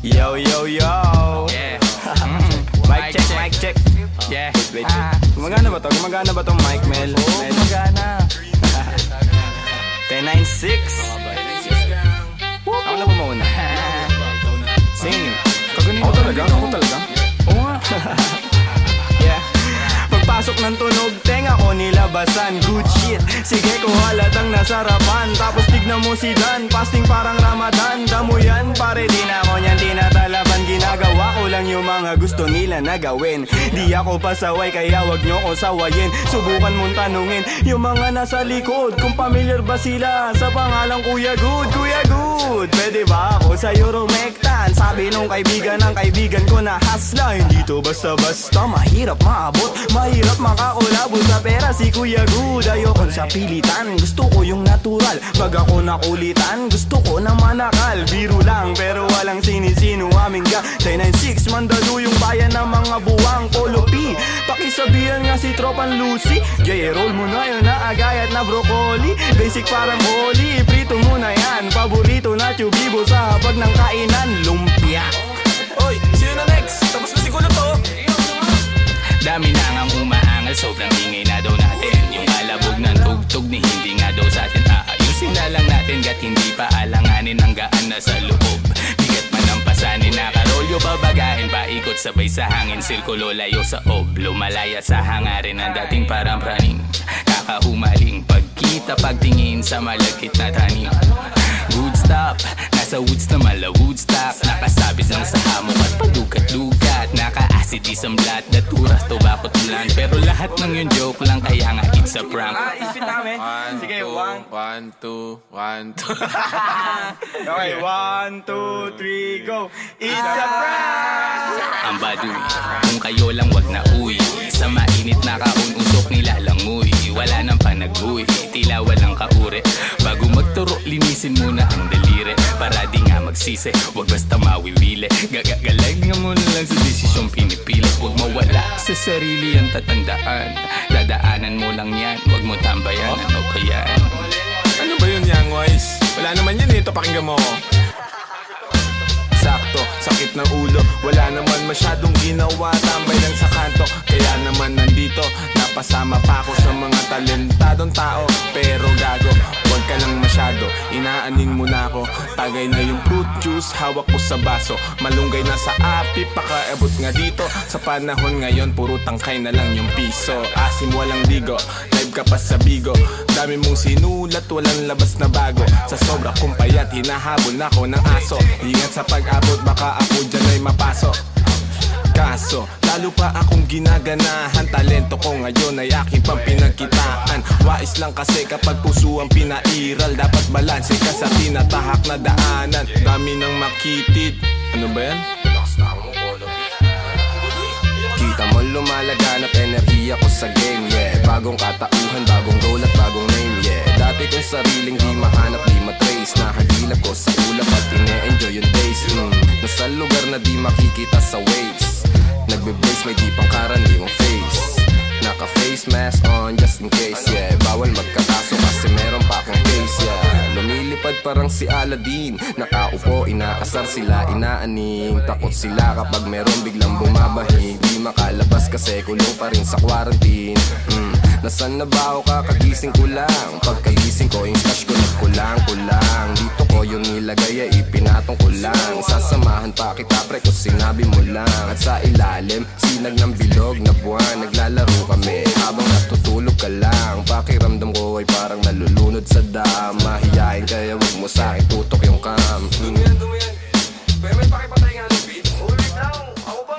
Yo, yo, yo. Yeah. Mic check, mic check. Yeah. Wait. Gumagana ba to? Gumagana ba tong mic, Mel? Oo, gumagana. 10-9-6. Ako na ba mauna? Sing. Ako talaga? Ako talaga? Oo nga. Yeah. Pagpasok ng tunog, tenga ko nilabasan. Good shit, sige ko halatang nasarapan. Tapos tignan mo si Dan, fasting parang Ramadan. Damo yan, pare di na ako niyan tinatalaban. Ginagawa ko lang yung mga gusto nila na gawin. Di ako pasaway kaya wag nyo ko sawayin. Subukan mong tanungin yung mga nasa likod kung familiar ba sila sa pangalang Kuya Good. Kuya Good, pwede ba ako sa Euromectan? Sabi nung kaibigan ng kaibigan ko na hasla. Hindi to basta-basta, mahirap maabot, mahirap makakulabo sa pera si Kuya Good. Ayokon sa pilitan, gusto ko yung natural. Pag ako nakulitan, gusto ko na manakal. Biro lang pero walang sinisino aming gang. 10-9-6, mandalo yung bayan ng mga buwang. Polo P, pakisabihan nga si Tropan Lucy. Gaya roll mo na yun na agayat na broccoli. Basic parang holy, prito mo na yan. Paborito na chubibo sa hapag ng kainan, lumpia. Oy, sino na next? Tapos na siguro to. Dami na ngang umaangal, sobrang ingay na daw natin. Yung kalabog ng tugtog ni hindi nga daw sa atin aayusin na lang natin. Gat hindi pa alanganin ang gaan na sa loob. Bigat man ang pasanin, nakarolyo babagahin. Paikot sabay sa hangin, sirkulo layo sa oblo. Malaya sa hangarin ang dating parang praning. Kakahumaling pagkita pagtingin sa malagkit na taning. Good stop, nasa woods na mala Woodstock. Nakasabit lang sa hamok at padukat-dukat. Naka-acid isang blat, daturas to bakot bland. Pero lahat ng yun joke lang kaya nga it's a prank. Isipin namin. Sige, 1, 2, 1, 2. Okay, 1, 2, 3, go. It's a prank! Ang baduy, kung kayo lang wag na uwi. Sa mainit na kaun-usok nilalangoy. Wala nang panag-uwi, tila walang kaure. Bago magturo, linisin muna ang daliri. Para di nga magsisi, wag basta mawiwili. Gagagalag nga mo na lang sa desisyong pinipili. Huwag mawala sa sarili ang tatandaan. Dadaanan mo lang yan, wag mo tambayan. Ano ba yan? Ano ba yun, Young Wise? Wala naman yan ito, pakinggan mo ko. Sakto, sakit ng ulo, wala naman masyadong ginawa. Tambay lang sa kanto, kaya naman nandito. Napasama pa ako sa mga talentadong tao. Pero gago, wag ka lang masyado, inaanin mo na ako. Tagay na yung fruit juice, hawak ko sa baso. Malunggay na sa api, pakaabot nga dito. Sa panahon ngayon, puro tangkay na lang yung piso. Asim walang ligo, live ka pa sa bigo. Dami mong sinulat, walang labas na bago. Sa sobra kong payat, hinahabol na ako ng aso. Ingat sa pag-abot, baka ako dyan ay mapasok. Kaso, lalo pa akong ginaganahan. Talento ko ngayon ay aking pang pinagkitaan. Wais lang kasi kapag puso ang pinairal. Dapat balanse ka sa tinatahak na daanan. Dami ng makitid. Ano ba yan? Kita mo lumalaganap enerhiya ko sa game, yeah. Bagong katauhan, bagong role at bagong name, yeah. Dati kong sariling di mahanap, di matrace. Nahagilap ko sa ulap at ine-enjoy yung days. Nasa lugar na di makikita sa waves. Nagbe-blaze, may di pang karaniwang face. Naka-face mask on just in case, yeah. Bawal magkakaso kasi meron pa akong case, yeah. Lumilipad parang si Aladdin. Nakaupo, inaasar sila, inaaning. Takot sila kapag meron biglang bumabahig. Di makalabas kasi kulong pa rin sa quarantine. Nasaan na ba ako kakagising ko lang? Pagkagising ko, yung stash ko nagkulang-kulang. Dito ko yung nilagay ay ipinatong ko lang. Sasamahan pa kita pre kung sinabi mo lang. At sa ilalim, sinag ng bilog na buwan. Naglalaro kami habang natutulog ka lang. Pakiramdam ko ay parang nalulunod sa dam. Mahiyain kaya wag mo sa akin tutok yung cam. May pakipatay nga ng beat. Ulit lang, ako ba?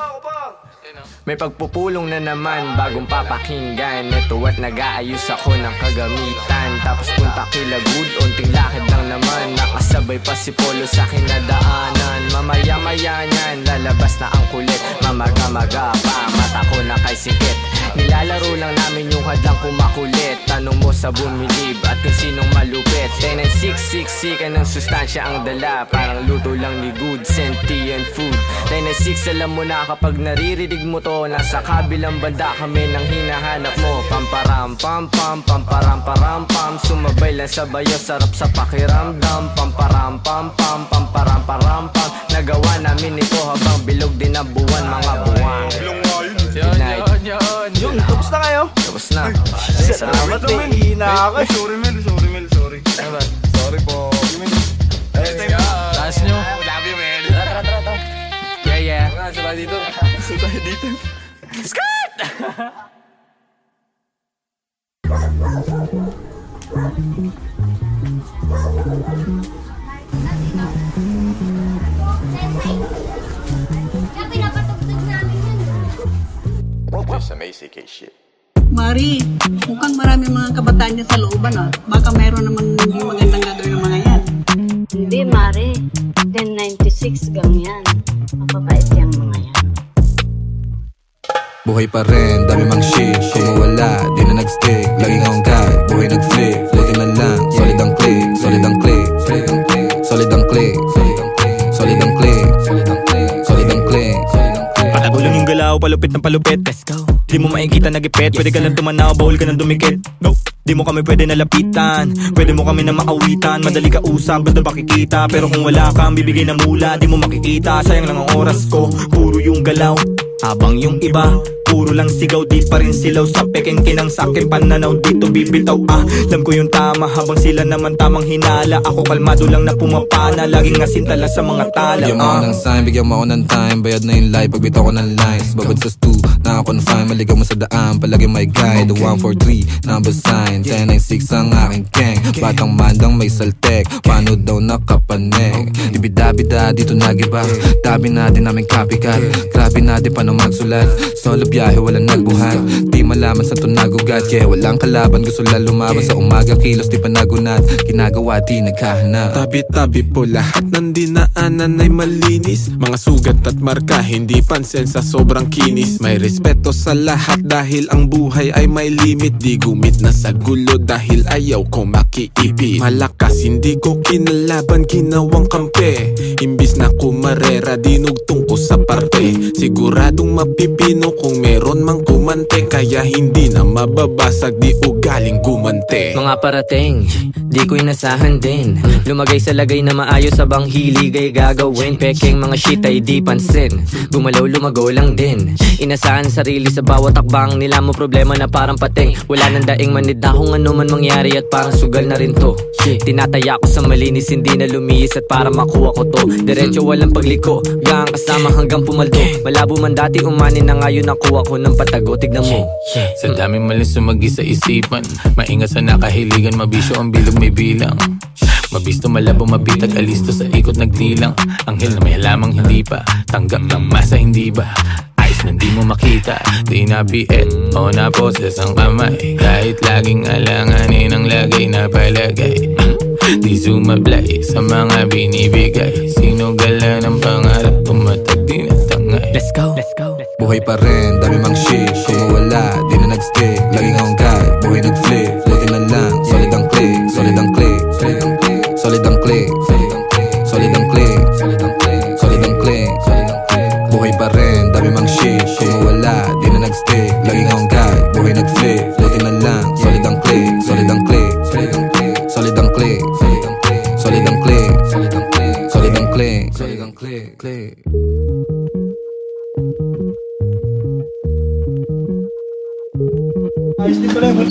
May pagpupulong na naman, bagong papakinggan. Ito at nag-aayos ako ng kagamitan. Tapos punta kila Good, unting lakad lang naman. Nakasabay pa si Polo sa kinadaanan. Mamaya-maya niyan, lalabas na ang kulit. Mamaga-maga pa, mata ko na kay sikit. Nilalaro lang namin yung hadlang kumakulit. Tanong mo sa bumilib at kung sinong malupit. 10-9-6, ka ng sustansya ang dala. Parang luto lang ni Good, sentient food. 10-9-6, alam mo na kapag naririnig mo to. Nasa kabilang banda kami nang hinahanap mo. Pamparam pam pam, pamparam param pam. Sumabay lang sa bayo, sarap sa pakiramdam. Pamparam pam pam, pamparam param pam. Ginagawa namin ito habang bilog din ang buwan, mga buwan. Yun, tapos na kayo? Tapos na. Salamat, may ina ako. Sorry Mel. Sorry po. Taas nyo. Love you, man. Yeah. Sabay dito. Skirt! Kaya pinapatugtog namin yun. Some ACK shit. Mari, mukhang maraming mga kabataan niya sa looban ah. Baka mayroon naman hindi magandang gagawin ng mga yan. Hindi, Mari. 1096 gang yan. Mapapait yung mga yan. Buhay pa rin, dami mang shit. Kung mawala, di na nag-stick. Laging on guide, buhay nag-flip. Floating na lang, solid ang click. Solid ang click. Solid ang click. Solid ang click. Solid ang click. Patago lang yung galaw, palupit ng palupit. Let's go. Di mo makikita nagipit, pwede ka lang tumanaw, bawal ka nang dumikit. Go. Di mo kami pwede nalapitan, pwede mo kami na maawitan. Madali ka usap, basta makikita. Pero kung wala kang bibigay ng mula, di mo makikita. Sayang lang ang oras ko, puro yung galaw. Habang yung iba, puro lang sigaw, di pa rin silaw. Sa peking kinang sakin pananaw, dito bibitaw. Alam ko yung tama, habang sila naman tamang hinala. Ako kalmado lang na pumapana, laging asintala sa mga tala. Bigyan mo ako ng sign, bigyan mo ako ng time. Bayad na yung life, pagbitaw ko ng lines. Babad sa stu, naka-confine, maligaw mo sa daan. Palagi may guide, the 143, number sign 1096 ang aking gang. Batang mandang may saltek, paano daw nakapanek. Ibida-bida, dito nagiba. Tabi na din namin copycat. Grabe na din paano magsulat. Solo biyahe, walang nagbuhat. Di malaman sa to nagugat. Yeah, walang kalaban, gusto lang lumaban. Sa umaga kilos, di pa nagunat. Ginagawa, di naghahanap. Tabi-tabi po lahat ng dinaanan ay malinis. Mga sugat at marka, hindi pansin sa sobrang kinis. May respeto sa lahat dahil ang buhay ay may limit. Di gumit na sa gulo dahil ayaw ko makiipit. Malakas, hindi ko kinalaban, ginawang kampe. Imbis na kumarera, dinugtong ko sa parte. Siguradong mapipino kung meron mang kumante. Kaya hindi na mababasag, di ugaling gumante. Mga parating, di ko inasahan din. Lumagay sa lagay na maayos sa bang hilig ay gagawin. Peking mga shit ay di pansin. Gumalaw lumago lang din. Inasahan sarili sa bawat takbang nila mo problema na parang pating. Wala nang daing manida kung ano man mangyari at parang sugal na rin to. Tinataya ko sa malinis, hindi na lumihis at para makuha ko to. Diretso walang pagliko, gang kasama hanggang pumaldo. Malabo man dati umani na ngayon nakuha ko ng patago, tignan mo. Sa daming malis sumagi sa isipan, maingat sa nakahiligan, mabisyo ang bilog may bilang. Mabisto, malabo, mabitag, alisto sa ikot nagdilang. Anghel na may halamang hindi pa tanggap ng masa, hindi ba? Ayos na di mo makita, di na biet o na poses ang kamay. Kahit laging alanganin ang lagay na palagay. Di sumablay sa mga binibigay. Sinugala ng pangarap, tumatag din at tangay. Let's go. Buhay pa rin, dami mang shit. Kung mawala, di na nag-stick. Laging on guide, buhay nag-flip. Floating na lang, solid ang click. Solid ang click. Solid ang click. Solid ang click. Solid ang click. Buhay pa rin, dami mang shit. Kung mawala, di na nag-stick. Laging on guide, buhay nag-flip. Floating na lang, solid ang click. Solid ang click. Solid ang click. Solid ang click. Solid ang click. Solid ang click. Ayos din pala yun.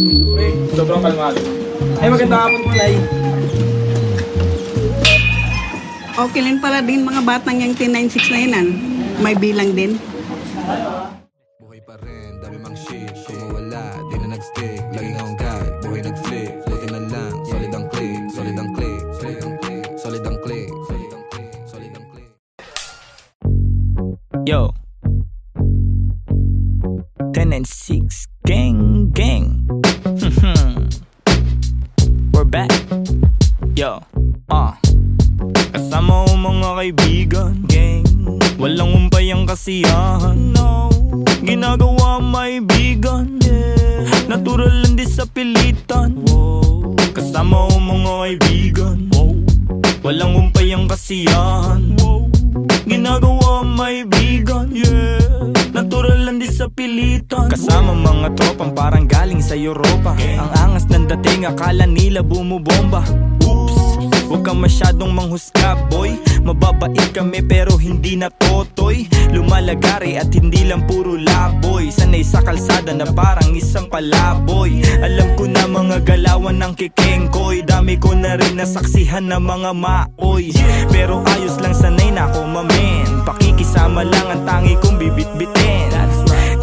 Sobrang kalmado. Ay, magandang hapon po, Nay. Okay lang pala din mga batang yung 1096 na yun. May bilang din. Buhay pa rin, dami mang shit. Kung mawala, di na nag-stick. Laging on guide, buhay nag-flip. Floating na lang, solid ang click. Solid ang click. Solid ang click. Solid ang click. Yo 1096 gang We're back. Yo kasama ko mga kaibigan, gang. Walang umpay ang kasiyahan, no. Ginagawa may bigan, yeah. Natural lang di sa pilitan, wow. Kasama ko mga kaibigan, wow. Walang umpay ang kasiyahan, wow. Ginagawa may bigan, yeah. Natural lang di sa pilitan. Kasama mga tropang parang galing sa Europa. Ang angas ng dating, akala nila bumubomba. Oops, Huwag kang masyadong manghusga boy. Mababait kami pero hindi na totoy. Lumalagari at hindi lang puro laboy. Sanay sa kalsada na parang isang palaboy. Alam ko na mga galawan ng kikengkoy. Dami ko na rin nasaksihan na mga maoy. Pero ayos lang, sanay na ako mamen. Pakikisama lang ang tangi kong bibit-bitin.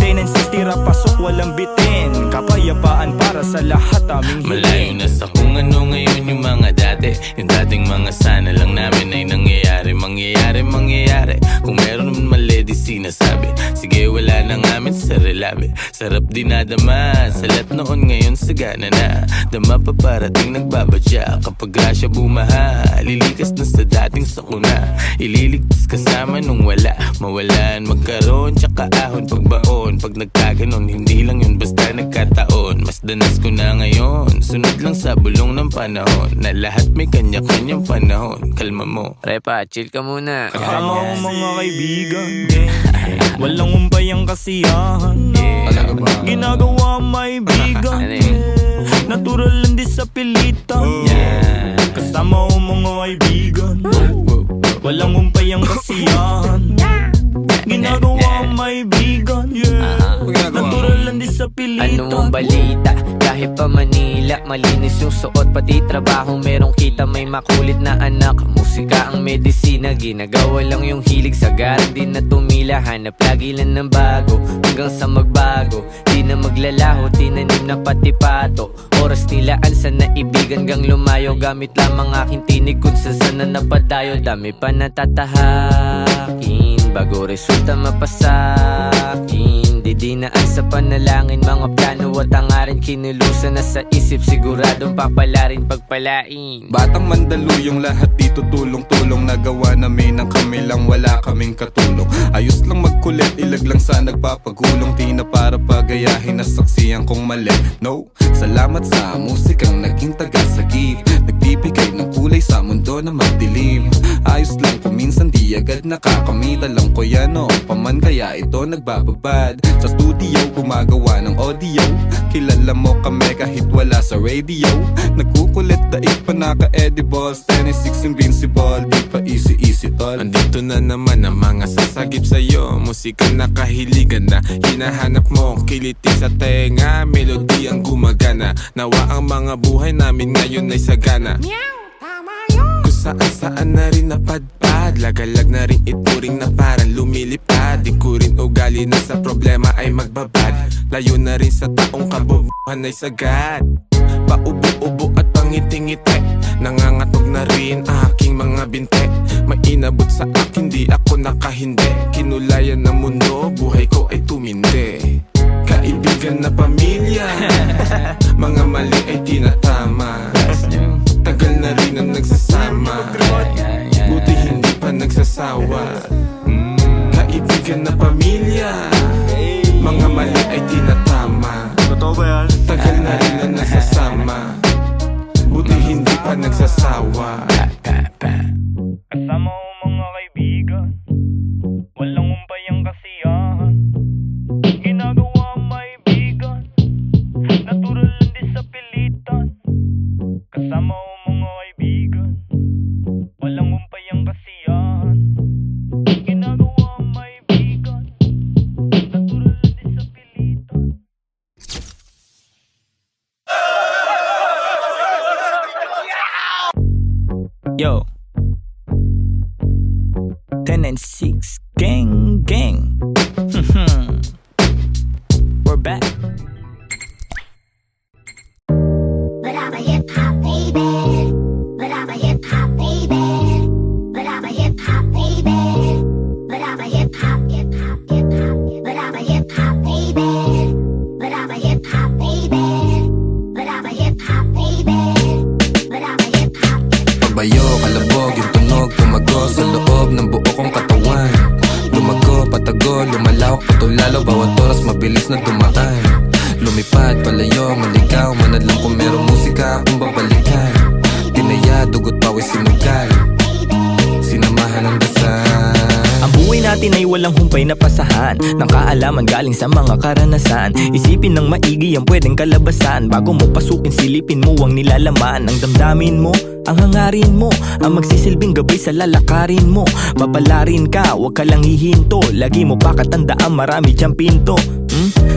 10 and 6 tira pasok walang bitin. Kapayapaan para sa lahat aming hiling. Malayo na sa kung ano ngayon yung mga dati. Yung dating mga sana lang namin ay nangyayari. Mangyayari kung meron naman mali di sinasabi. Sige wala na ngamin sa relabe. Sarap dinadama sa lahat noon ngayon sagana na. Dama pa parating nagbabadya. Kapag grasya bumaha lilikas na sa dating sakuna. Ililigtas kasama nung wala. Mawalan magkaroon tsaka ahon pagbaon. Pag nagkaganon hindi lang yun basta nagkataon. Mas danas ko na ngayon. Sunod lang sa bulong ng panahon. Na lahat may kanya-kanyang panahon. Kalma mo Repa, chill ka muna. Kasama ko mga kaibigan, walang umpay ang kasiyahan. Ginagawa may bigan, natural lang di sa pilitan. Kasama ko mga kaibigan, walang umpay ang kasiyahan. Ginagawa may bigan, natural lang di sa pilitan. Ano ang balita? Kahit pa Manila, malinis yung suot pati trabaho merong kita. May makulit na anak, musika ang medisina. Ginagawa lang yung hilig sa garang di na tumila. Hanap lagi lang ng bago hanggang sa magbago. Di na maglalaho, tinanim na pati pato. Oras nilaan sa naibigan gang lumayo. Gamit lamang aking tinig kung saan na napadayo. Dami pa natatahakin bago resulta mapasakin. Didinaan sa panalangin, mga plano at hangarin. Kinulusan na sa isip, siguradong papalarin pagpalain. Batang Mandaluyong lahat dito tulong-tulong. Nagawa namin ang kami lang, wala kaming katulong. Ayos lang magkulit, ilag lang sa nagpapagulong. Di na para pagayahin na saksiyan kong mali. No, salamat sa musikang naging tagasagip. Nagbibigay ng kulay sa mundo na magdilim. Ayos lang kung minsan di agad nakakamit. Alam ko yan o paman kaya ito nagbababad. Sa studio gumagawa ng audio. Kilala mo kami kahit wala sa radio. Nagkukulit daig pa naka-edibles. 10 and 6 invincible, di pa easy tol. Andito na naman ang mga sasagip sa'yo. Musika na kahiligan na hinahanap mo. Kiliti sa tenga, melody ang gumagana. Nawa ang mga buhay namin ngayon ay sagana. Kung saan-saan na rin napadpad. Lagalag na rin ituring na parang lumilipad. Di ko rin ugali na sa problema ay magbabad. Layo na rin sa taong kabubuhan ay sagad. Paubo-ubo at pangiti-ngiti. Nangangatog na rin aking mga binte. Mainabot sa akin di ako nakahindi. Kinulayan ng mundo, buhay ko ay tumindi. Kaibigan na pamilya, mga mali ay tinatama. Tagal na rin ang nagsasama, buti hindi pa nagsasawa. Kaibigan na pamilya, mga mali ay tinatama. Tagal na rin ang nagsasama, buti hindi pa nagsasawa. Kasama ko mga kaibigan, walang umpay ang kasiyahan. Ginagawa may bigan, natural lang di sa pilitan. Kasama ko mga kaibigan, walang umpay ang kasiyahan. Ginagawa may bigan, natural lang di sa pilitan. Yo, 10 and 6 gang gang. We're back. But I'm a hip hop baby. But I'm a hip hop baby. But I'm a hip hop baby. But I'm a hip hop hip hop hip hop. But I'm a hip hop baby. But I'm a hip hop baby. But I'm a hip hop baby. But I'm a hip hop. Pabayo, kalabog, yung tunog, tumago sa loob ng buo kong katawan. Lumago, patago, lumalawak, patulalo. Bawat oras mabilis na dumaan. Lumipad, palayo, maligaw. Manadlang kung merong musika akong babalikan. Tinaya, dugot, pawis, sinugal. Sinamahan ng dasal. Ang buhay natin natin ay walang humpay na pasahan ng kaalaman galing sa mga karanasan. Isipin ng maigi ang pwedeng kalabasan. Bago mo pasukin, silipin mo ang nilalaman. Ang damdamin mo, ang hangarin mo, ang magsisilbing gabay sa lalakarin mo. Papalarin ka, wag ka lang hihinto. Lagi mo pa katandaan, marami diyang pinto.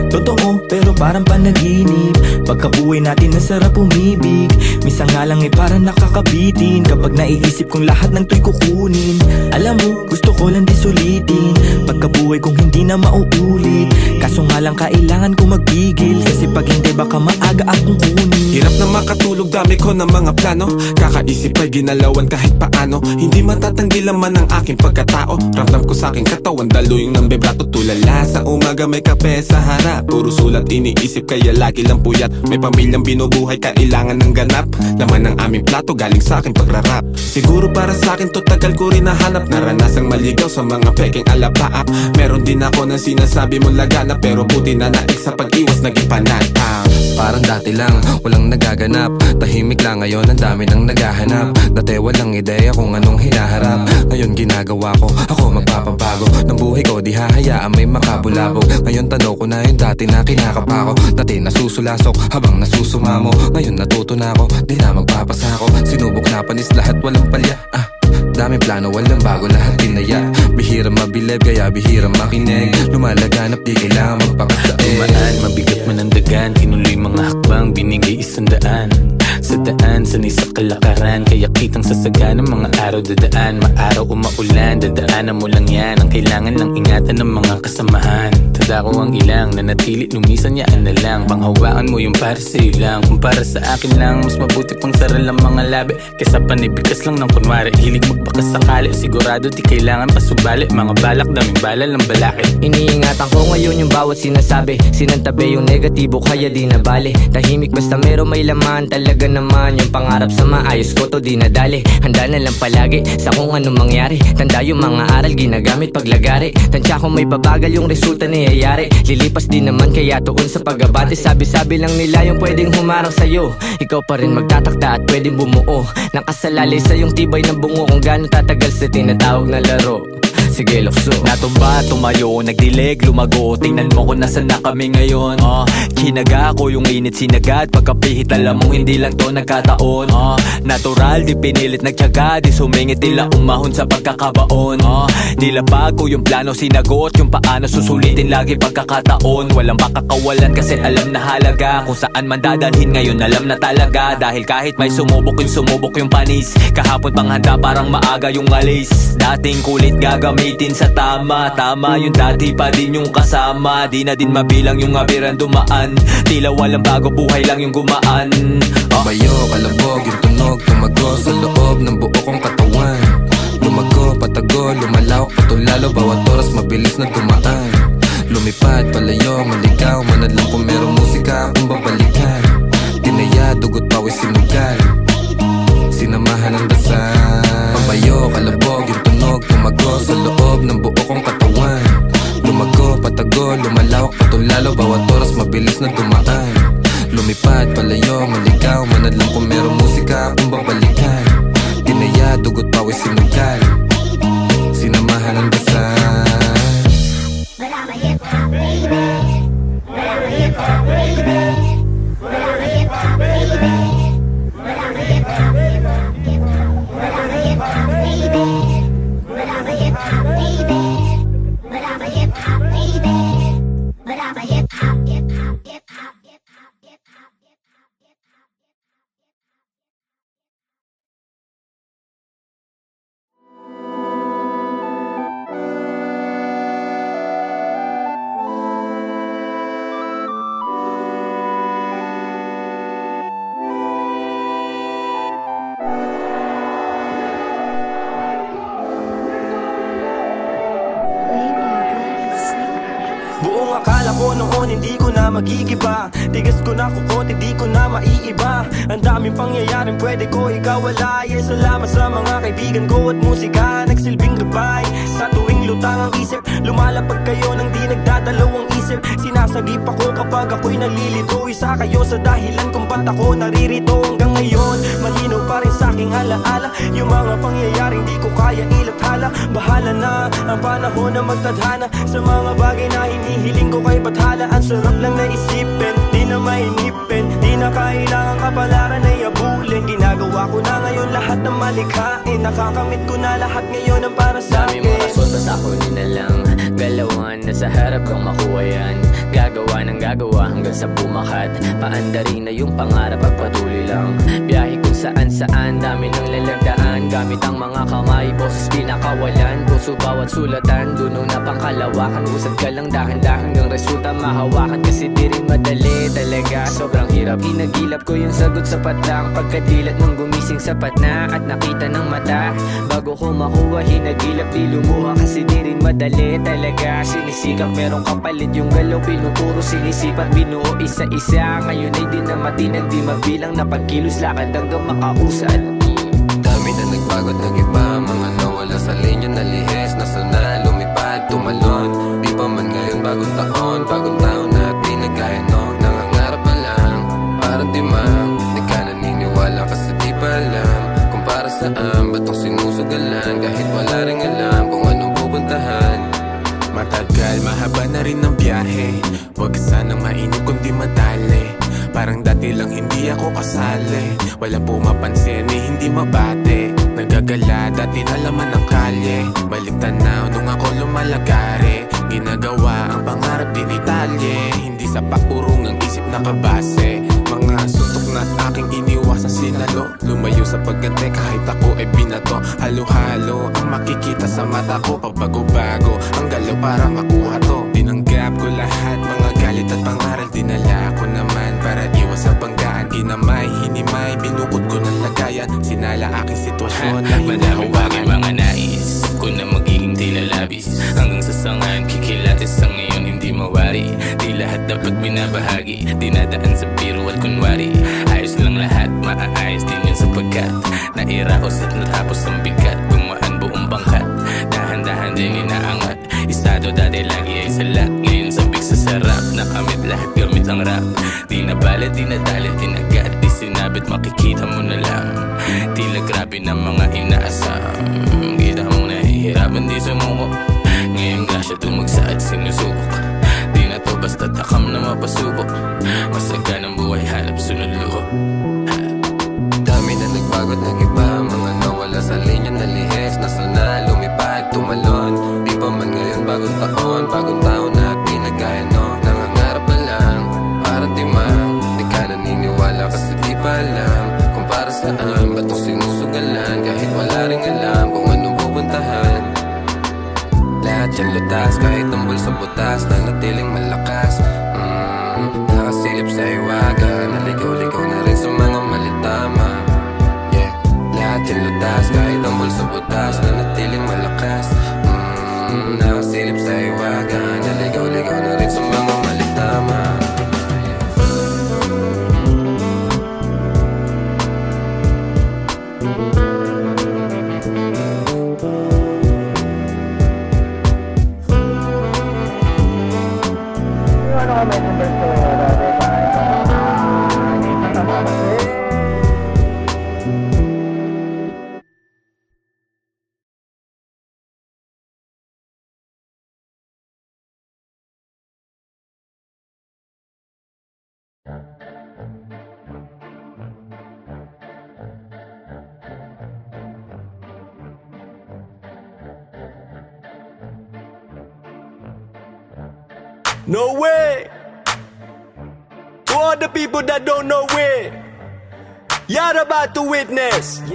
Totoo, pero parang panaginip. Pagkabuhay natin nasarap umibig. Minsan nga lang ay parang nakakabitin kapag naiisip kong lahat ng to'y kukunin. Alam mo, gusto ko lang di sulitin pagkabuhay kong hindi na mauulit. Kaso nga lang kailangan ko magpigil, kasi pag hindi baka maaga akong kunin. Hirap na makatulog, dami ko ng mga plano. Kakaisip ay ginalawan kahit paano. Hindi matatanggi laman ang aking pagkatao. Ramdam ko sa aking katawan, daluyung ng vibrato. Tulala sa umaga may kape sa harap. Puro sulat iniisip kaya lagi lang puyat. May pamilyang binubuhay, kailangan ng ganap. Laman ng aming plato galing sa aking pagrarap. Siguro para sa akin to tagal ko rin nahanap. Naranasang maligaw sa mga peking alapaap. Meron din ako ng sinasabi mong lagana, pero buti na naik sa pag-iwas naging panatang. Parang dati lang, walang nagaganap. Tahimik lang ngayon, ang dami nang naghahanap. Dati walang ideya kung anong hinaharap. Ngayon ginagawa ko, ako magpapabago ng buhay ko, di hahayaan may makabulabog. Ngayon tanaw ko na yung dati na kinakapa ko. Dati nasusulasok habang nasusumamo. Ngayon natuto na ako, di na magpapasako. Sinubok na panis lahat, walang palya. Daming plano, walang bago, lahat tinaya. Bihira mabilib, kaya bihira makinig. Lumalaganap, di kailangan magpakasain. Umaan, mabigat man ang dagan. Tinuloy mga hakbang, binigay 100. Sa daan, sanay sa kalakaran. Kaya kitang sasaga ng mga araw dadaan. Maaraw o maulan, dadaanan mo lang yan. Ang kailangan lang ingatan ng mga kasamahan. Tadako ang ilang, nanatili, lumisan yaan na lang. Panghawaan mo yung para sa'yo lang. Kung para sa akin lang, mas mabuti pang saral ang mga labi kesa panibigas lang ng kunwari. Hilig magbakas sakali, sigurado di kailangan pasubali. Mga balak, daming bala lang balakit. Iniingatan ko ngayon yung bawat sinasabi. Sinantabi yung negatibo kaya di na bale. Tahimik basta meron may laman. Talaga naman yung pangarap sa maayos ko to di nadali. Handa na lang palagi sa kung anong mangyari. Tanda yung mga aral ginagamit paglagari. Tansya kung may babagal yung resulta niyayari. Lilipas din naman kaya tuon sa pag-abante. Sabi-sabi lang nila yung pwedeng humarang sa'yo. Ikaw pa rin magtatakda at pwedeng bumuo. Nakasalalay sa yung tibay ng bungo. Kung gano'n tatagal sa tinatawag na laro. Sige, lukso. Natumba, tumayo, nagdilig, lumago. Tingnan mo kung nasan na kami ngayon. Kinaga ko yung init sinagad. Pagkapihit alam mong hindi lang to nagkataon. Natural, di pinilit nagtyaga. Di sumingit, tila umahon sa pagkakabaon. Nilapag ko yung plano, sinagot yung paano susulitin lagi pagkakataon. Walang makakawalan kasi alam na halaga. Kung saan man dadalhin ngayon alam na talaga. Dahil kahit may sumubok yung panis. Kahapon pang handa parang maaga yung alis. Dating kulit gagamitin sa tama. Tama yung dati pa din yung kasama. Di na din mabilang yung abiran dumaan. Tila walang bago, buhay lang yung gumaan. Bayo, kalabog, yung tunog, tumago sa loob ng buo kong katawan. Lumago, patago, lumalawak, patulalo. Bawat oras mabilis na dumaan. Lumipad, palayo, maligaw. Manadlang kung merong musika akong babalikan. Tinaya, dugot, pawis, sinugal. Sinamahan ng dasal. Pabayo, kalabog, yung tunog, tumago sa loob ng buo kong katawan. Lumago, patago, lumalawak, patulalo. Bawat oras mabilis na dumaan. Lumipad, palayo, maligaw. Manadlang kung merong musika akong babalikan. Tinaya, dugot, pawis, sinugal. Sinamahan ng dasal. But I'm a hip-hop baby. But I'm a hip-hop baby. But I'm a hip-hop baby. But I'm a hip-hop baby. But I'm a hip-hop baby. But I'm a hip-hop baby. But I'm a hip-hop baby. But I'm a hip-hop, hip-hop, hip-hop, hip-hop, hip-hop, hip-hop, hip-hop. Buong akala ko noon hindi ko na magigiba. Tigas ko na kukot, hindi ko na maiiba. Ang daming pangyayaring pwede ko ikawala. Salamat sa mga kaibigan ko at musika. Nagsilbing gabay sa tuwing lutang ang isip. Lumalapag kayo nang di nagdadalawang isip. Sinasagip ako kapag ako'y nalilito. Isa kayo sa dahilan kung ba't ako naririto. Hanggang ngayon malinaw pa rin sa'king alaala. Yung mga pangyayaring di ko kaya ilathala. Bahala na ang panahon na magtadhana sa mga bagay na hinihiling ko kay bathala. Ang sarap lang na isipin, di na mainipin, di na kailangan kapalaran na iabulin. Ginagawa ko na ngayon lahat ng malikhain. Nakakamit ko na lahat ngayon ang para sa'kin. Dami mga sotas ako na lang galawan na sa harap kong makuha yan. Gagawa ng gagawa hanggang sa bumakat. Paandarin na yung pangarap at patuloy lang. Biyahe kung saan saan, dami ng lalagdaan. Gamit ang mga kamay, boses pinakawalan. Puso bawat sulatan, duno na pangkalawakan. Usad ka lang dahan-dahan hanggang resulta mahawakan. Kasi di rin madali talaga, sobrang hirap. Hinagilap ko yung sagot sapat lang. Pagkadilat nung gumising sapat na at nakita ng mata. Bago ko makuha, hinagilap di lumuha. Kasi di rin madali talaga, sinisikap merong kapalit. Yung galaw pinupuro, sinisipat binuo isa-isa. Ngayon ay di na matinag, di mabilang na pagkilos lakad hanggang makausad. Dami na nagbago at nag-iba, mga nawala sa linya na lihis. Nasa na lumipad, tumalon. Di pa man ngayon bagong taon na di nagkaya noon. Nangangarap pa lang, parang timang. Di ka naniniwala kasi di pa alam kung para saan, ba't ang sinusugalan kahit wala ring alam kung anong pupuntahan. Matagal, mahaba na rin ang biyahe. Huwag sanang mainip kundi madali. Parang dati lang hindi ako kasali. Walang pumapansin ni hindi mabate. Nagagala, dati nalaman ng kalye. Balik tanaw nung ako lumalagari. Ginagawa ang pangarap din italye. Hindi sa paurong ang isip nakabase. Mga suntok na't aking iniwasan sinalo. Lumayo sa pagganti kahit ako ay binato. Halo-halo ang makikita sa mata ko. Pagbago-bago ang galaw para makuha to. Tinanggap ko lahat, mga galit at pangaral. Dinala ko naman para iwas sa banggaan. Ginamay, hinimay, binukod ko ng lagayan. Sinala aking sitwasyon na madaming bagay mga nais ko na magiging tila labis. Hanggang sa sangan, kikilatis sa ngayon hindi mawari. Di lahat dapat binabahagi, dinadaan sa biro at kunwari. Ayos lang lahat, maaayos din yun sapagkat nairaos at natapos ang bigat. Gumaan buong bangkat, dahan-dahan din inaangat. Estado dati lagi ay salat, ngayon sabik sa sarap. Nakamit lahat gamit ang rap. Di na balat, di na dalit, di na gat. Di sinabit, makikita mo na lang. Tila grabe na mga inaasam. Kita mong nahihirapan di sumuko. Ngayong grasya tumagsa at sinusubok. Di na to basta takam na mapasubok. Masaga ng buhay hanap sunod loob. Dami na nagbago at nag-iba, mga nawala sa linya na lihis. Nasa na lumipad, tumalon. Di pa man ngayon bagong taon na di nagkaya no. Nangangarap pa lang, parang timang. Di ka naniniwala kasi di pa alam kung para saan, ba't ang sinusugalan kahit wala ring alam kung anong pupuntahan. Lahat yan lutas, kahit tumbol sa butas, nanatiling malakas. Nakasilip sa iwaga, naligaw-ligaw na rin sa mga malitama. Yeah, lahat yan lutas, kahit tumbol sa butas, nanatiling malakas. Nakasilip sa iwaga, naligaw-ligaw na rin sa mga malitama. No way! To all the people that don't know it, you're about to witness.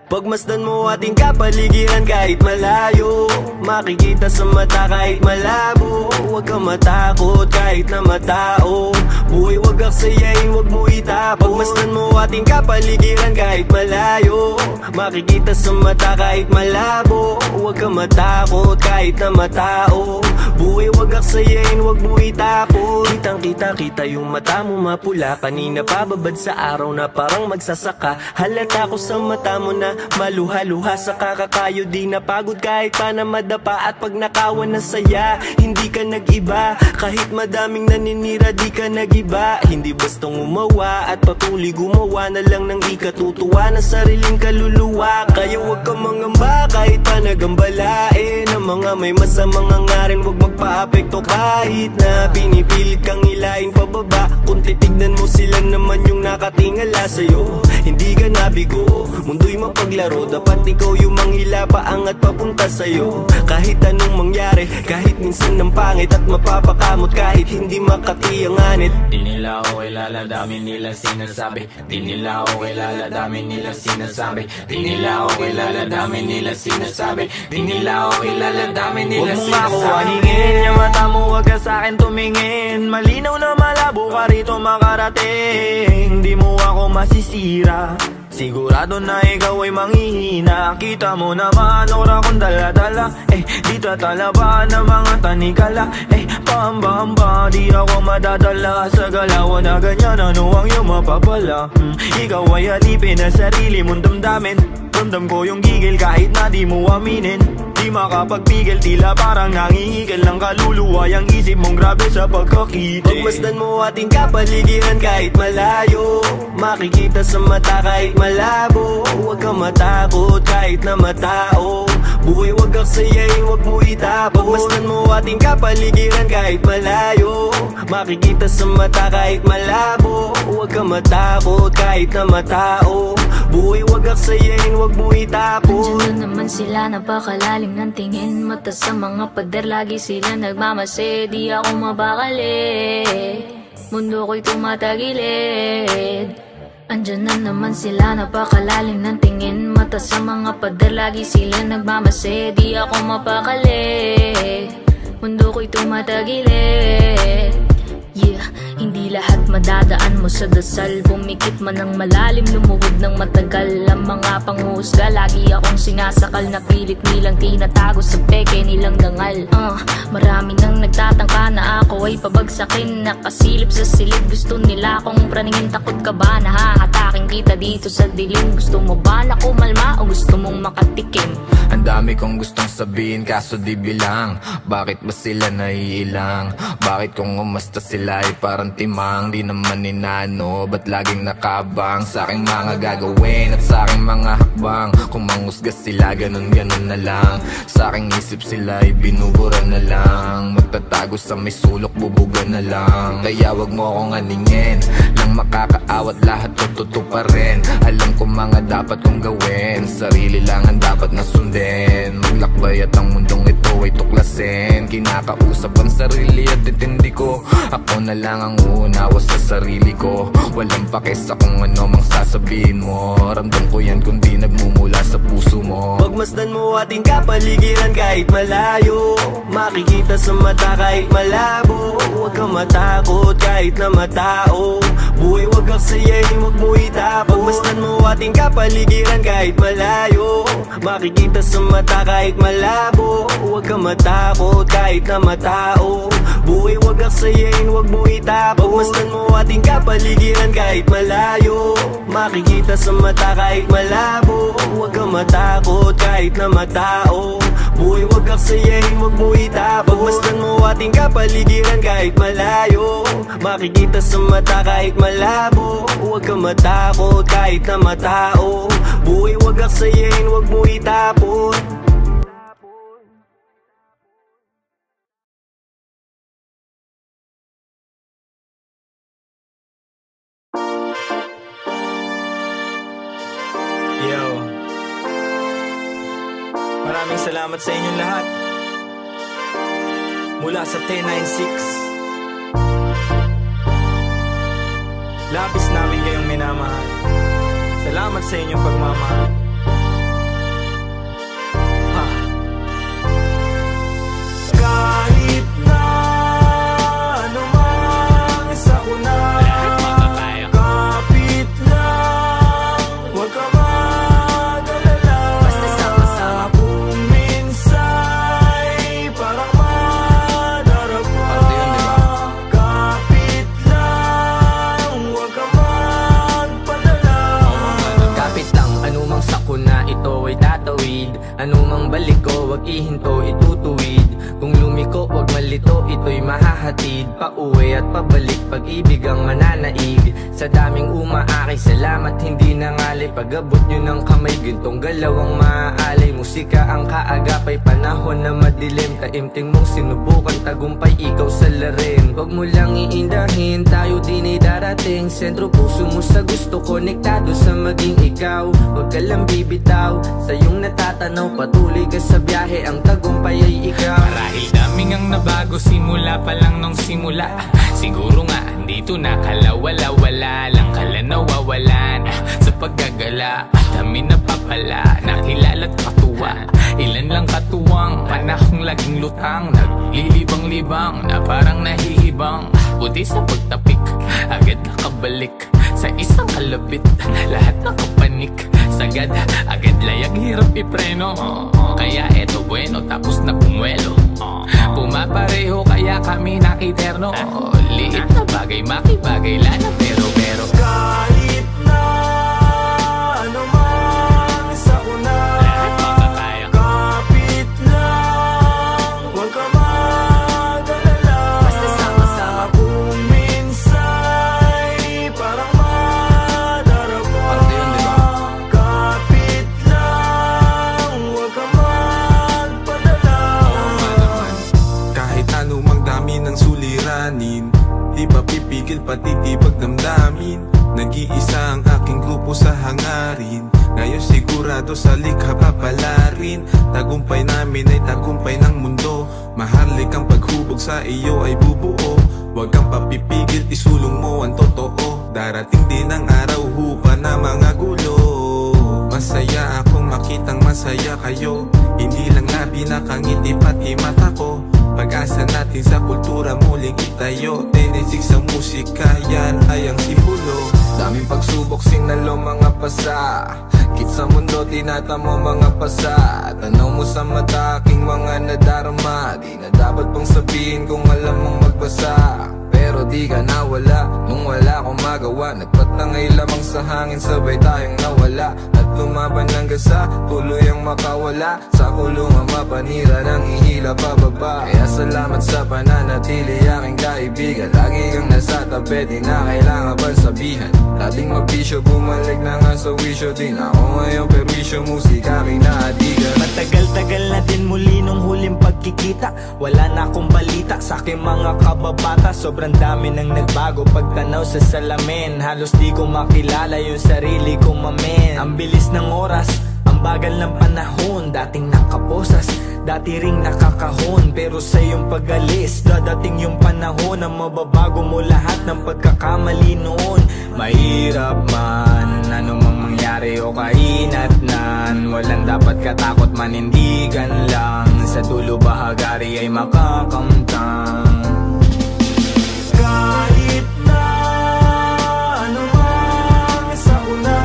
Pagmasdan mo ating kapaligiran kahit malayo, makikita sa mata kahit malabo. Huwag kang matakot kahit na matao. Buhay wag aksayain, wag mo itapon. Pagmasdan mo ating kapaligiran kahit malayo, makikita sa mata kahit malabo. Huwag kang matakot kahit na matao. Buhay wag aksayain, wag mo itapon. Kitang kita yung mata mo mapula. Kanina pababad sa araw na parang magsasaka. Halata ko sa mata mo na maluha-luha sa kakakayo. Di napagod kahit pa na madapa. nadapa at pag nakawan na saya, hindi ka nag-iba. Kahit madaming naninira, di ka nag-iba. Hindi bastang umawa at patuloy gumawa na lang ng ikatutuwa ng sariling kaluluwa. Kaya huwag kang mangamba kahit pa nagambalain ang mga may masamang hangarin, huwag magpa-apekto kahit na pinipilit kang hilahin pababa. Kung titignan mo sila naman yung nakatingala sa'yo, hindi ka nabigo, mundo'y mapaglaro. Dapat ikaw yung manghila paangat papunta sa'yo. Kahit anong mangyari, kahit minsan ng pangit at mapapakamot, kahit hindi makati ang anit. Di nila ako kilala, dami nila sinasabi. Di nila ako kilala, dami nila sinasabi. Di nila ako kilala, dami nila sinasabi. Di nila ako kilala, dami nila sinasabi. Huwag mo nga ako aningin, yung mata mo huwag ka sa'kin tumingin. Malinaw na malabo ka rito makarating. Di mo ako masisira, sigurado na ikaw ay manghihina. Kita mo naman ora kong dala-dala, di tatalaban ng mga tanikala. Pahamba-hamba, di ako madadala sa galawan na ganyan. Ano ang iyong mapapala? Ikaw ay alipin na sarili mong damdamin. Ramdam ko yung gigil kahit na di mo aminin. Di makapagpigil, tila parang nangihigil ng kaluluwa. Yang isip mong grabe sa pagkakita. Pagmasdan mo ating kapaligiran kahit malayo, makikita sa mata kahit malabo. Huwag kang matakot kahit na matao, buhay wag aksayain, wag mo itapon. Pagmasdan mo ating kapaligiran kahit malayo, makikita sa mata kahit malabo. Huwag kang matakot kahit na matao, buhay wag aksayain, wag mo itapon. Andiyan na naman sila, napakalalim ng tingin mata sa mga pader, lagi sila nagmamase. Di ako mabakali, mundo ko'y tumatagilid. Andiyan na naman sila, napakalalim ng tingin mata sa mga pader, lagi sila nagmamase. Di ako mapakali, mundo ko'y tumatagilid. Yeah, hindi lahat madadaan mo sa dasal. Pumikit man ng malalim, lumuhod ng matagal. Ang mga panghusga, lagi akong sinasakal. Na pilit nilang tinatago sa peke nilang dangal. Marami nang nagtatangka na ako ay pabagsakin. Nakasilip sa silid, gusto nila akong praningin. Takot ka ba na hahatakin kita dito sa dilim? Gusto mo ba na kumalma o gusto mong makatikim? Ang dami kong gustong sabihin kaso di bilang. Bakit ba sila naiilang? Bakit kung umasta sila ay parang timang? Di naman inano, ba't laging nakabang sa aking mga gagawin at sa aking mga hakbang? Kung manghusga sila, ganun-ganun na lang. Sa aking isip sila ay binubura na lang. Magtatago sa may sulok, bubuga na lang. Kaya wag mo akong aningin, lang makakaawat lahat ko tutuparin. Alam ko mga dapat kong gawin, sarili lang ang dapat na sundin. Maglakbay at ang mundong ito ay tuklasin. Kinakausap ang sarili at intindi ko, ako na lang ang uunawa sa sarili ko. Walang pake sa kung ano mang sasabihin mo. Ramdam ko yan kung di nagmumula sa puso mo. Pagmasdan mo ating kapaligiran kahit malayo, makikita sa mata kahit malabo. Huwag kang matakot kahit na matao, buhay wag aksayain, wag mo itapon. Pagmasdan mo ating kapaligiran kahit malayo, makikita sa mata kahit malabo. Huwag kang matakot kahit na matao, buhay wag aksayain, wag mo itapon. Pagmasdan mo ating kapaligiran kahit malayo, makikita sa mata kahit malabo. Huwag kang matakot kahit na matao, buhay wag aksayain, wag mo itapon. Pagmasdan mo ating kapaligiran kahit malayo, makikita sa mata kahit malabo. Huwag kang matakot kahit na matao, buhay wag aksayain, wag mo itapon. Yo, maraming salamat sa inyong lahat. Mula sa 1096, labis namin kayong minamahal. Salamat sa inyong pagmamahal. Kahit na anumang isa ko na, kapit lang, huwag ka mag-alala. Basta sama-sama. Kung minsa'y parang madarapa, kapit lang, huwag ka magpadala. Kapit lang, anumang ang balik ko, wag ihinto, itutuwid. Kung lumiko, wag malito, ito'y mahahatid. Pauwi at pabalik, pag-ibig ang mananaig. Sa daming umaakay, salamat hindi nangalay. Pag-abot nyo ng kamay, gintong galaw ang maaalay. Musika ang kaagapay, panahon na madilim. Taimting mong sinubukan, tagumpay, ikaw salarin. Wag mo lang iindahin, tayo din ay darating. Sentro puso mo sa gusto, konektado sa maging ikaw. Wag ka lang bibitaw, sa iyong natatanaw. Patuloy ka sa biyahe, ang tagumpay ay ikaw. Marahil daming ang nabago, simula pa lang nung simula. Siguro nga, dito na kalawala-wala lang kala nawawalan. Sa paggagala, dami napapala, nakilala't katuwa. Ilan lang katuwang, panahong laging lutang. Naglilibang-libang, na parang nahihibang. Buti sa pagtapik, agad nakabalik. Sa isang kalabit, lahat nakapanik. Sagad, agad layag, hirap ipreno. Kaya eto bueno, tapos na pumwelo. Pumapareho kaya kami nakiterno. Liit na bagay, makibagay, lana pero kahit na ano man sa una, kapit lang, huwag ka mag-alala. Basta sama-sama kung minsa'y parang madarama. Kapit lang, huwag ka magpadala. Kahit anumang dami ng suliranin, di pa pipigil pati tibag damdamin. Nag-iisa ang aking grupo sa hangarin. Ngayon sigurado sa likha papalarin. Tagumpay namin ay tagumpay ng mundo. Mahalik ang paghubog sa iyo ay bubuo. Huwag kang papipigil, isulong mo ang totoo. Darating din ang araw, hupa na mga gulo. Masaya akong makitang masaya kayo. Hindi lang labi nakangiti pati mata ko. Pag-asa natin sa kultura muling itayo. 10-6 sa musika, yan ay ang simbolo. Daming pagsubok, sinalo mga pasa. Kit sa mundo, tinatamo mga pasa. Tanaw mo sa mata, aking mga nadarama. Di na dapat pang sabihin kung alam mong magbasa. Pero di ka nawala, nung wala akong magawa. Nagpatangay lamang sa hangin, sabay tayong nawala. At lumaban ng gasa, tuloy ang makawala. Sa kulungan mapanira, nang ihila pababa. Kaya salamat sa pananatili, aking kaibigan. Lagi kang nasa tabi, di na kailangan pang sabihan. Dating magbisyo, bumalik na nga sa wisyo. Din ako ngayon, perwisyo, musika, kinahadigan. Matagal-tagal na din muli nung huling pagkikita. Wala na akong balita sa aking mga kababata. Sobrang dami nang nagbago pagtanaw sa salamin. Halos di ko makilala yung sarili ko, mamen. Ang bilis ng oras, ang bagal ng panahon. Dating nakaposas, dati ring nakakahon. Pero sa iyong pag-alis, dadating yung panahon na mababago mo lahat ng pagkakamali noon. Mahirap man, anumang mangyari o kainatnan. Walang dapat katakot, manindigan lang. Sa dulo bahagari ay makakamtang. Kahit na ano man sa una,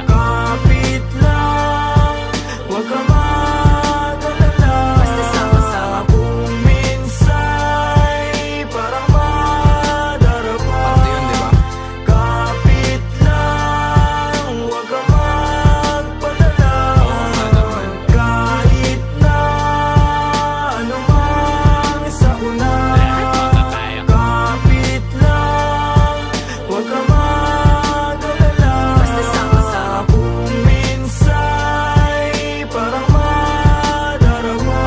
kapit lang, huwag ka mag-alala. Basta sama-sama kung minsa'y parang madarama. Kapit lang, huwag ka magpadala. Kahit na ano man sa una, kapit lang, huwag ka mag-alala. Basta sama-sama kung minsa'y parang madarama.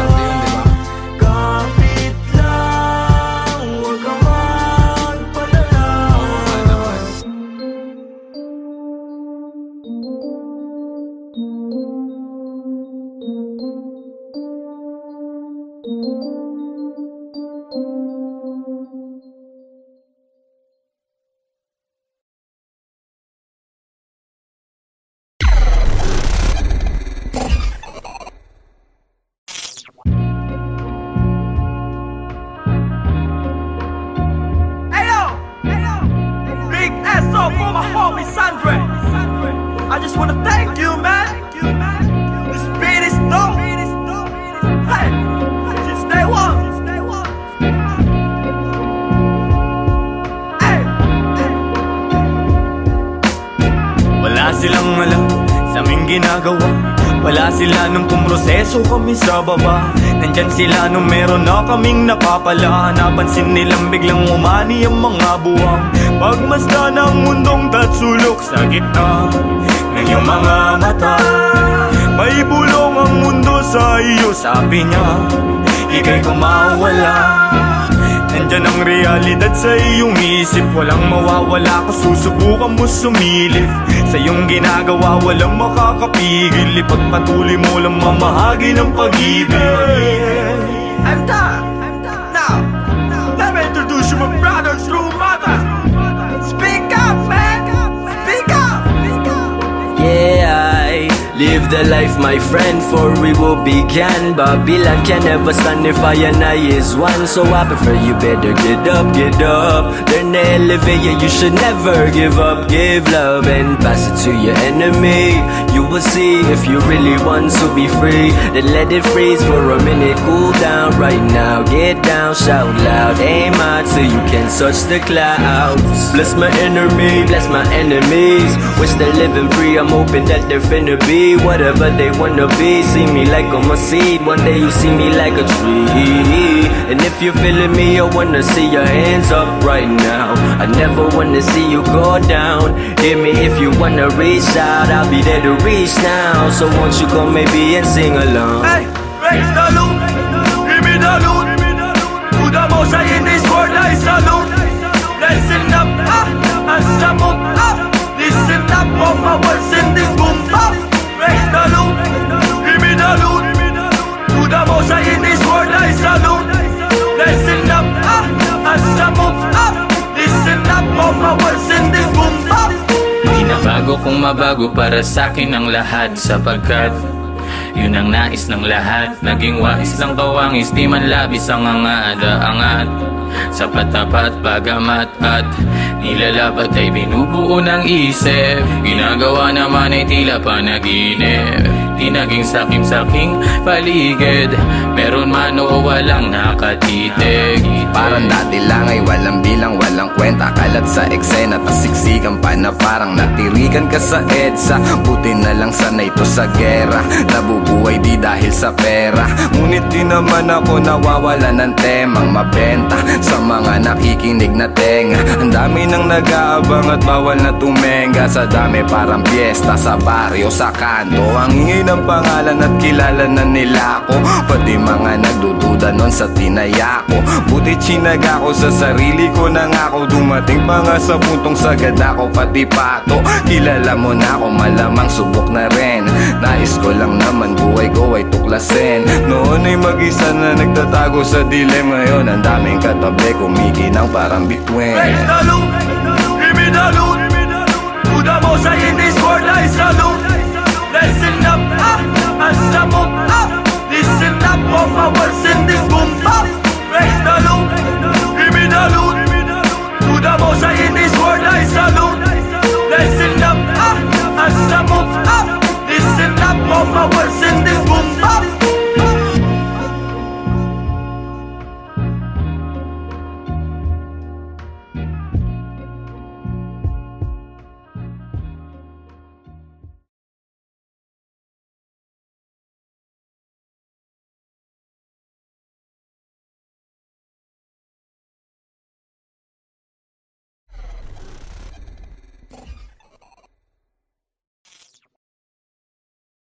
Kapit lang, huwag ka magpadala. Big SO for my homie Sandre. I just wanna thank you, man. This beat is dope. Hey, since day one. Hey. Wala silang alam sa aming ginagawa. Wala sila nung pumroseso kami sa baba. Nandyan sila nung meron na kaming napapala. Napansin nilang biglang umani ang mga buwang. Pagmasdan ng mundong tatsulok sa gitna ng iyong mga mata. May bulong ang mundo sa iyo, sabi niya, ika'y kumawala. Nandyan ang realidad sa iyong isip. Walang mawawala kung susubukan mo sumilip. Sa iyong ginagawa walang makakapigil. Ipagpatuloy mo lang mamahagi ng pag-ibig. I'm done. Now, let me introduce you my brother, true mother. Speak up, man. Speak up. Yeah, I live the life, my friend, for we will begin. Babylon can never stand if I and I is one. So I prefer you better get up. Learn to elevate, yeah, you should never give up. Give love and pass it to your enemy. You will see if you really want to be free. Then let it freeze for a minute, cool down right now. Get down, shout loud, aim high till you can touch the clouds. Bless my enemy, bless my enemies. Wish they're living free, I'm hoping that they're finna be whatever they wanna be. See me like I'm a seed, one day you see me like a tree. And if you're feeling me, I wanna see your hands up right now. I never wanna see you go down. Hear me if you wanna reach out, I'll be there to reach now. So won't you come maybe and sing along? Hey, raise the loot, give me the loot. To the most high in this world I salute. Listen up, as I move up. Listen up, all my words in this boom bap. Raise the loot, give me the loot. To the most high in this world I salute. Listen up, as I move up. Listen up, all my words in this boom bap. Binabago kong mabago para sa'kin ang lahat, sapagkat yun ang nais ng lahat. Naging wais lang kawangis, di man labis ang angat. Sapat tapat bagamat at nilalabat ay binubuo ng isip. Ginagawa naman ay tila panaginip. Di naging sakim-saking paligid. Meron man o walang nakatitig. Parang dati lang ay walang bilang, walang kwenta. Kalat sa eksena, tas siksikan pa na parang natirikan ka sa EDSA. Buti na lang sanay to sa gera. Nabubuhay di dahil sa pera. Ngunit di naman ako nawawala ng temang mabenta sa mga nakikinig na tenga. Ang dami nang nag-aabang at bawal na tumenga. Sa dami parang piyesta sa baryo, sa kanto. Ang ingay ng pangalan at kilala na nila ako. Pati mga nagdududa nun sa tinaya ko. Buti chinaga ko sa sarili ko na nga ako. Dumating pa nga sa puntong sagad ako pati pato. Kilala mo na ako, malamang subok na rin. Nais ko lang naman buhay ko ay tuklasin. Noon ay mag-isa na nagtatago sa dilim. Ngayon ang daming katabi kumikinang parang bituin. Raise the loot, give me the loot. To the most high in this world I salute.